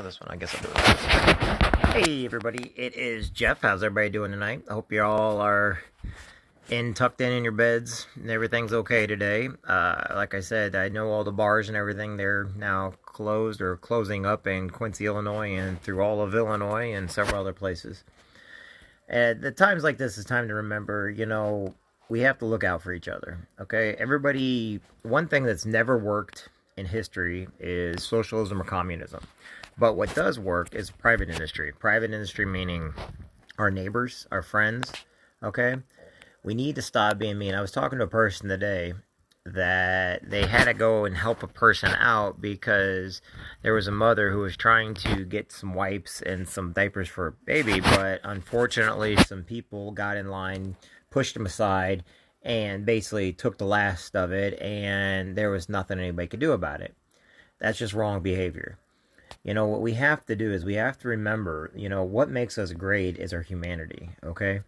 This one, I guess I'll do it. Hey everybody, it is Jeff. How's everybody doing tonight? I hope you all are tucked in your beds and everything's okay today. Like I said, I know all the bars and everything, they're now closed or closing up in Quincy, Illinois, and through all of Illinois and several other places. At the times like this, it's time to remember, we have to look out for each other, okay? Everybody, one thing that's never worked in history is socialism or communism. But what does work is private industry. Private industry meaning our neighbors, our friends, okay? We need to stop being mean. I was talking to a person today that they had to go and help a person out because there was a mother who was trying to get some wipes and some diapers for a baby, but unfortunately some people got in line, pushed them aside, and basically took the last of it, and there was nothing anybody could do about it. That's just wrong behavior. What we have to do is we have to remember, what makes us great is our humanity, okay?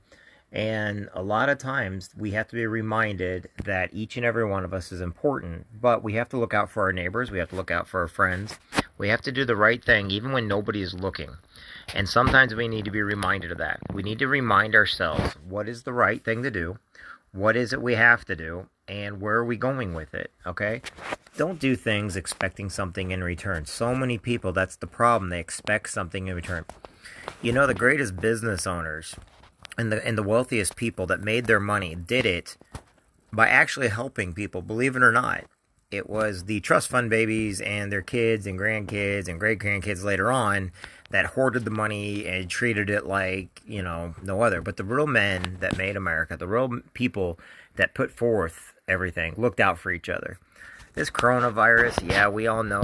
And a lot of times we have to be reminded that each and every one of us is important, but we have to look out for our neighbors, we have to look out for our friends, we have to do the right thing even when nobody is looking. And sometimes we need to be reminded of that. We need to remind ourselves what is the right thing to do, what is it we have to do, and where are we going with it, okay? Don't do things expecting something in return. So many people, that's the problem, they expect something in return. The greatest business owners and the wealthiest people that made their money did it by actually helping people, believe it or not. It was the trust fund babies and their kids and grandkids and great-grandkids later on that hoarded the money and treated it like, no other. But the real men that made America, the real people that put forth everything, looked out for each other. This coronavirus, yeah, we all know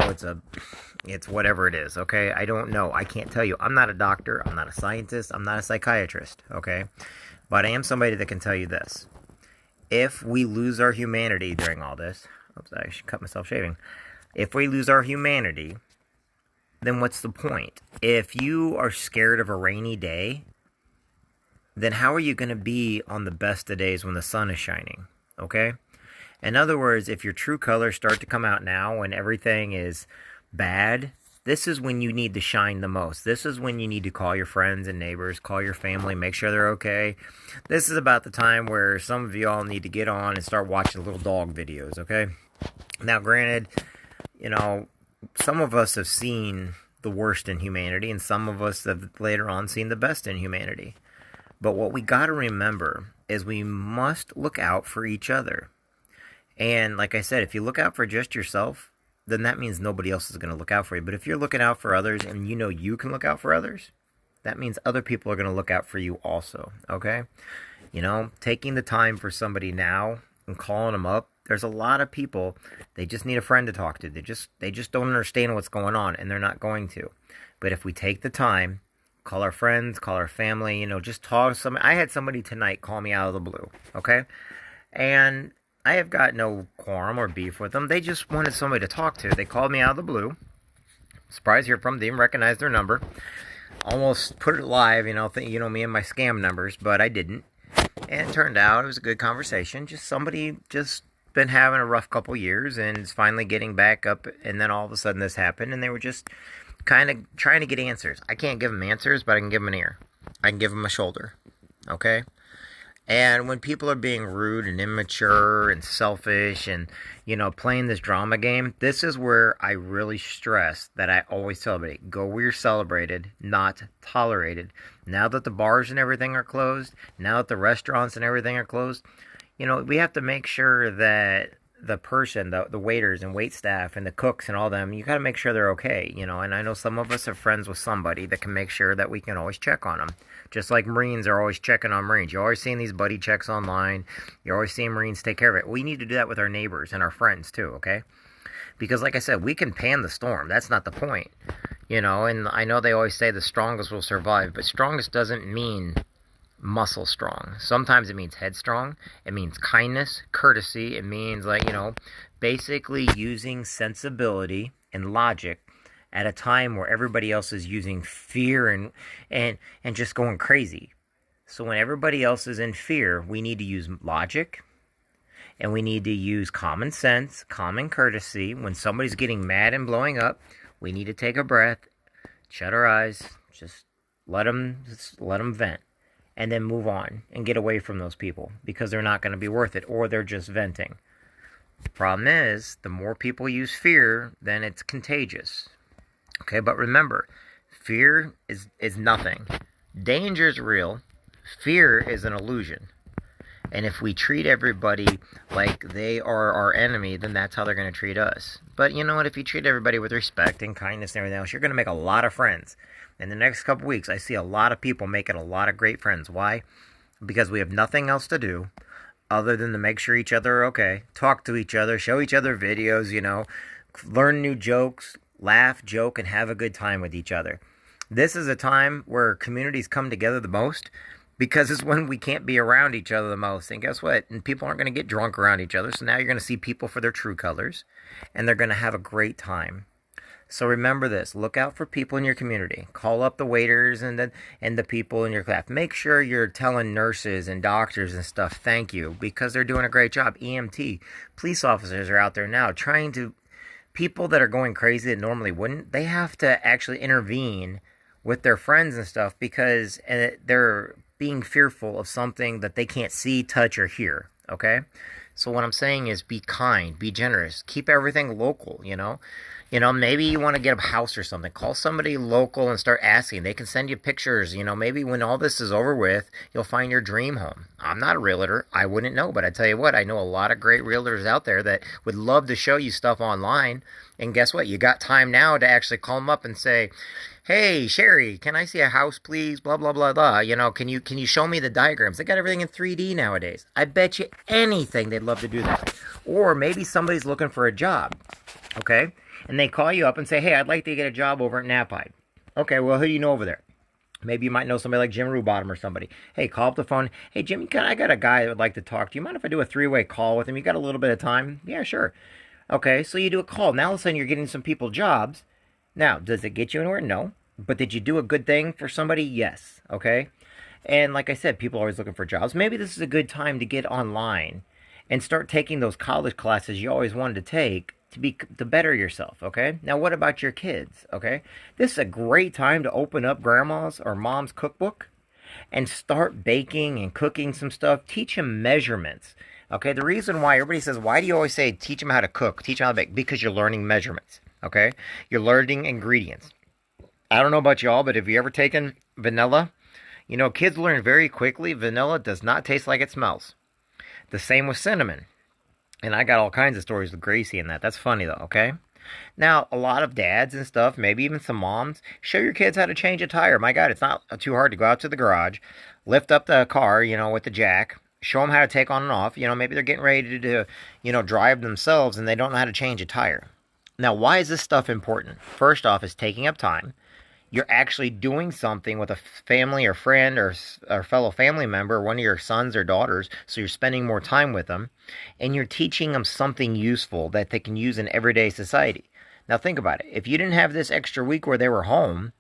it's whatever it is, okay? I don't know. I can't tell you. I'm not a doctor. I'm not a scientist. I'm not a psychiatrist, okay? But I am somebody that can tell you this. If we lose our humanity during all this, oops, I should cut myself shaving. If we lose our humanity, then what's the point? If you are scared of a rainy day, then how are you going to be on the best of days when the sun is shining, okay? In other words, if your true colors start to come out now when everything is bad, this is when you need to shine the most. This is when you need to call your friends and neighbors, call your family, make sure they're okay. This is about the time where some of you all need to get on and start watching little dog videos, okay? Now, granted, some of us have seen the worst in humanity, and some of us have later on seen the best in humanity. But what we got to remember is we must look out for each other. And like I said, if you look out for just yourself, then that means nobody else is going to look out for you. But if you're looking out for others and you can look out for others, that means other people are going to look out for you also, okay? Taking the time for somebody now and calling them up, there's a lot of people, they just need a friend to talk to. They just don't understand what's going on, and they're not going to. But if we take the time, call our friends, call our family, just talk to somebody. I had somebody tonight call me out of the blue, okay? And I have got no quorum or beef with them. They just wanted somebody to talk to. They called me out of the blue. Surprised to hear from them. They didn't recognize their number. Almost put it live, me and my scam numbers, but I didn't. And it turned out it was a good conversation. Just somebody just been having a rough couple years and is finally getting back up, and then all of a sudden this happened, and they were just kind of trying to get answers. I can't give them answers, but I can give them an ear. I can give them a shoulder, okay? And when people are being rude and immature and selfish and, playing this drama game, this is where I really stress that I always celebrate. Go where you're celebrated, not tolerated. Now that the bars and everything are closed, now that the restaurants and everything are closed, we have to make sure that the person, the waiters and wait staff and the cooks and all them, you got to make sure they're okay, and I know some of us are friends with somebody that can make sure that we can always check on them. Just like Marines are always checking on Marines. You're always seeing these buddy checks online. You're always seeing Marines take care of it. We need to do that with our neighbors and our friends too, okay? Because like I said, we can pan the storm. That's not the point, and I know they always say the strongest will survive, but strongest doesn't mean muscle strong. Sometimes it means headstrong. It means kindness, courtesy. It means basically using sensibility and logic at a time where everybody else is using fear and just going crazy. So when everybody else is in fear, we need to use logic, and we need to use common sense, common courtesy. When somebody's getting mad and blowing up, we need to take a breath, Shut our eyes. Just let them vent. And then move on and get away from those people because they're not going to be worth it, or they're just venting. The problem is, the more people use fear, then it's contagious. Okay, but remember, fear is nothing. Danger is real. Fear is an illusion. And if we treat everybody like they are our enemy, then that's how they're going to treat us. But you know what? If you treat everybody with respect and kindness and everything else, you're going to make a lot of friends. In the next couple weeks, I see a lot of people making a lot of great friends. Why? Because we have nothing else to do other than to make sure each other are okay, talk to each other, show each other videos, learn new jokes, laugh, joke, and have a good time with each other. This is a time where communities come together the most because it's when we can't be around each other the most. And guess what? And people aren't going to get drunk around each other. So now you're going to see people for their true colors, and they're going to have a great time. So remember this. Look out for people in your community. Call up the waiters and the people in your class. Make sure you're telling nurses and doctors and stuff thank you, because they're doing a great job. EMT, police officers are out there now trying to... People that are going crazy that normally wouldn't, they have to actually intervene with their friends and stuff because they're being fearful of something that they can't see, touch, or hear. Okay? So what I'm saying is be kind, be generous, keep everything local, maybe you want to get a house or something. Call somebody local and start asking. They can send you pictures. Maybe when all this is over with, you'll find your dream home. I'm not a realtor. I wouldn't know. But I tell you what, I know a lot of great realtors out there that would love to show you stuff online. And guess what? You got time now to actually call them up and say, hey, Sherry, can I see a house, please? Blah, blah, blah, blah. Can you show me the diagrams? They got everything in 3D nowadays. I bet you anything they'd love to do that. Or maybe somebody's looking for a job. Okay? And they call you up and say, hey, I'd like to get a job over at Nappi. Okay, well, who do you know over there? Maybe you might know somebody like Jim Rubottom or somebody. Hey, call up the phone. Hey, Jim, I got a guy that would like to talk to you. Mind if I do a 3-way call with him? You got a little bit of time? Yeah, sure. Okay, so you do a call. Now all of a sudden you're getting some people jobs. Now, does it get you anywhere? No. But did you do a good thing for somebody? Yes. Okay? And like I said, people are always looking for jobs. Maybe this is a good time to get online and start taking those college classes you always wanted to take to better yourself, okay? Now, what about your kids, okay? This is a great time to open up grandma's or mom's cookbook and start baking and cooking some stuff. Teach them measurements, okay? The reason why everybody says, why do you always say teach them how to cook, teach them how to bake? Because you're learning measurements, okay? You're learning ingredients. I don't know about y'all, but have you ever taken vanilla? Kids learn very quickly vanilla does not taste like it smells. The same with cinnamon. And I got all kinds of stories with Gracie and that. That's funny, though, okay? Now, a lot of dads and stuff, maybe even some moms, show your kids how to change a tire. My God, it's not too hard to go out to the garage, lift up the car, with the jack, show them how to take on and off. Maybe they're getting ready to drive themselves and they don't know how to change a tire. Now, why is this stuff important? First off, it's taking up time. You're actually doing something with a family or friend or fellow family member, one of your sons or daughters, so you're spending more time with them, and you're teaching them something useful that they can use in everyday society. Now think about it. If you didn't have this extra week where they were home,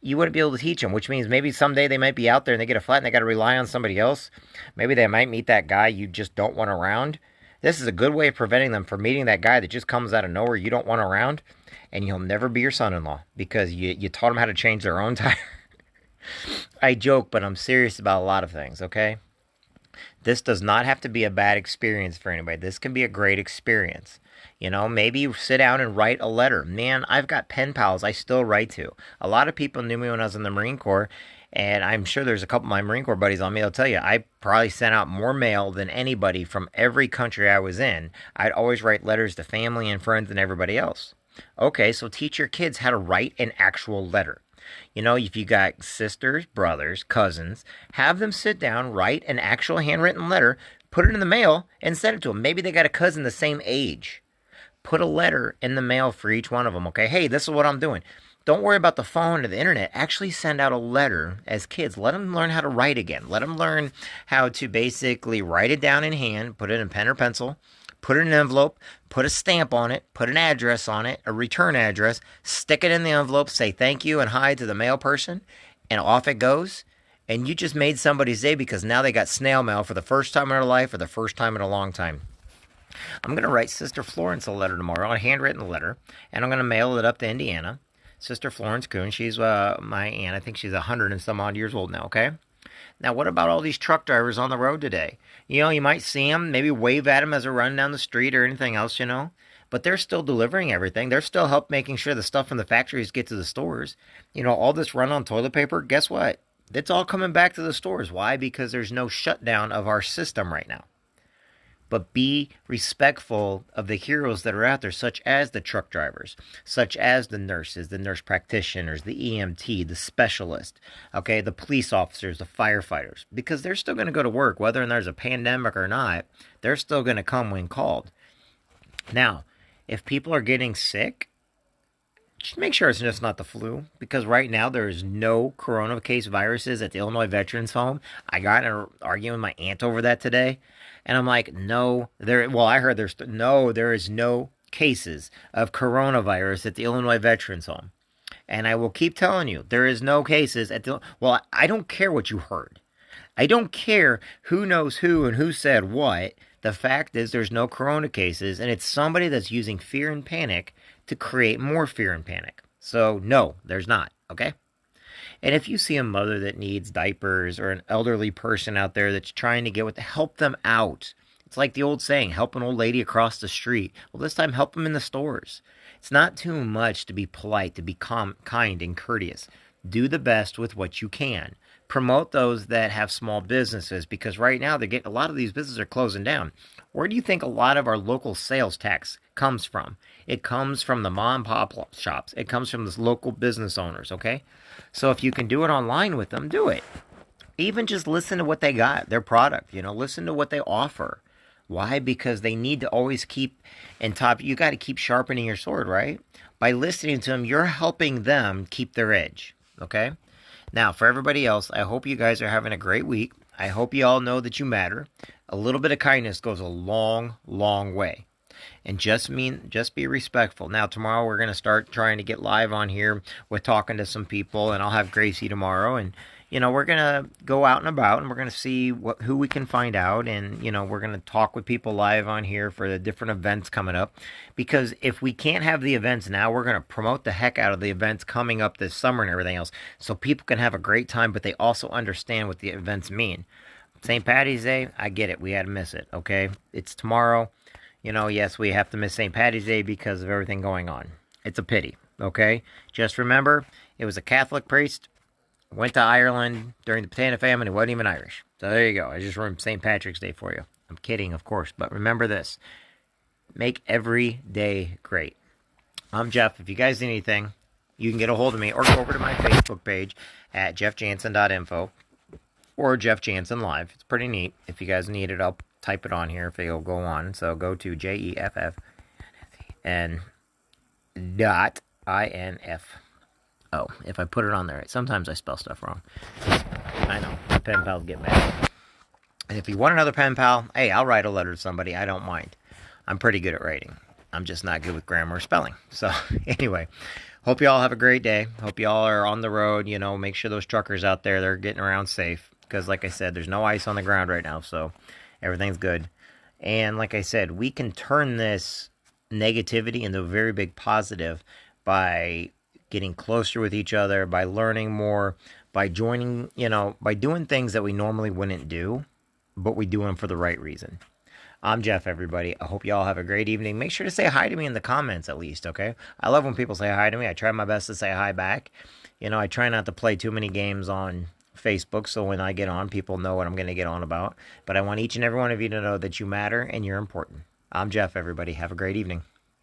you wouldn't be able to teach them, which means maybe someday they might be out there and they get a flat and they got to rely on somebody else. Maybe they might meet that guy you just don't want around. This is a good way of preventing them from meeting that guy that just comes out of nowhere you don't want around. And he'll never be your son-in-law because you taught them how to change their own tire. I joke, but I'm serious about a lot of things, okay? This does not have to be a bad experience for anybody. This can be a great experience. Maybe you sit down and write a letter. Man, I've got pen pals I still write to. A lot of people knew me when I was in the Marine Corps, and I'm sure there's a couple of my Marine Corps buddies on me. I'll tell you, I probably sent out more mail than anybody from every country I was in. I'd always write letters to family and friends and everybody else. Okay, so teach your kids how to write an actual letter. If you got sisters, brothers, cousins, have them sit down, write an actual handwritten letter, put it in the mail, and send it to them. Maybe they got a cousin the same age. Put a letter in the mail for each one of them, okay? Hey, this is what I'm doing. Don't worry about the phone or the internet. Actually send out a letter as kids. Let them learn how to write again. Let them learn how to basically write it down in hand, put it in pen or pencil, put it in an envelope, put a stamp on it, put an address on it, a return address, stick it in the envelope, say thank you and hi to the mail person, and off it goes. And you just made somebody's day because now they got snail mail for the first time in their life or the first time in a long time. I'm going to write Sister Florence a letter tomorrow, a handwritten letter, and I'm going to mail it up to Indiana. Sister Florence Coon. She's my aunt. I think she's 100 and some odd years old now, okay? Now, what about all these truck drivers on the road today? You know, you might see them, maybe wave at them as they're running down the street or anything else, you know? But they're still delivering everything. They're still help making sure the stuff from the factories get to the stores. You know, all this run on toilet paper, guess what? It's all coming back to the stores. Why? Because there's no shutdown of our system right now. But be respectful of the heroes that are out there, such as the truck drivers, such as the nurses, the nurse practitioners, the EMT, the specialist, okay, the police officers, the firefighters, because they're still going to go to work, whether there's a pandemic or not. They're still going to come when called. Now, if people are getting sick, just make sure it's just not the flu, because right now there is no corona case viruses at the Illinois Veterans Home. I got in an argument with my aunt over that today. And I'm like, I heard there is no cases of coronavirus at the Illinois Veterans Home. And I will keep telling you, there is no cases at I don't care what you heard. I don't care who knows who and who said what. The fact is there's no corona cases, and it's somebody that's using fear and panic to create more fear and panic. So, no, there's not, okay? And if you see a mother that needs diapers or an elderly person out there that's trying to help them out. It's like the old saying, help an old lady across the street. Well, this time help them in the stores. It's not too much to be polite, to be kind and courteous. Do the best with what you can. Promote those that have small businesses, because right now a lot of these businesses are closing down. Where do you think a lot of our local sales tax comes from? It comes from the mom and pop shops. It comes from the local business owners, okay? So if you can do it online with them, do it. Even just listen to what they got, their product, listen to what they offer. Why? Because they need to always keep in top. You got to keep sharpening your sword, right? By listening to them, you're helping them keep their edge, okay? Now, for everybody else, I hope you guys are having a great week. I hope you all know that you matter. A little bit of kindness goes a long, long way. And just be respectful. Now, tomorrow we're going to start trying to get live on here with talking to some people, and I'll have Gracie tomorrow, and we're going to go out and about, and we're going to see who we can find out, and we're going to talk with people live on here for the different events coming up, because if we can't have the events now, we're going to promote the heck out of the events coming up this summer and everything else, so people can have a great time, but they also understand what the events mean. St. Paddy's Day, I get it. We had to miss it, okay? It's tomorrow. Yes, we have to miss St. Paddy's Day because of everything going on. It's a pity, okay? Just remember, it was a Catholic priest, went to Ireland during the potato famine, and wasn't even Irish. So there you go. I just ruined St. Patrick's Day for you. I'm kidding, of course, but remember this. Make every day great. I'm Jeff. If you guys need anything, you can get a hold of me or go over to my Facebook page at Jeffjansen.info or Jeff Jansen Live. It's pretty neat. If you guys need it, I'll type it on here if it'll go on. So go to JEFFJANSEN.INFO. If I put it on there, sometimes I spell stuff wrong. I know, my pen pals get mad. And if you want another pen pal, hey, I'll write a letter to somebody. I don't mind. I'm pretty good at writing. I'm just not good with grammar or spelling. So anyway, hope you all have a great day. Hope you all are on the road. Make sure those truckers out there, they're getting around safe. Because like I said, there's no ice on the ground right now. So everything's good. And like I said, we can turn this negativity into a very big positive by getting closer with each other, by learning more, by joining, by doing things that we normally wouldn't do, but we do them for the right reason. I'm Jeff, everybody. I hope you all have a great evening. Make sure to say hi to me in the comments at least, okay? I love when people say hi to me. I try my best to say hi back. I try not to play too many games on Facebook, so when I get on, people know what I'm going to get on about. But I want each and every one of you to know that you matter and you're important. I'm Jeff, everybody. Have a great evening.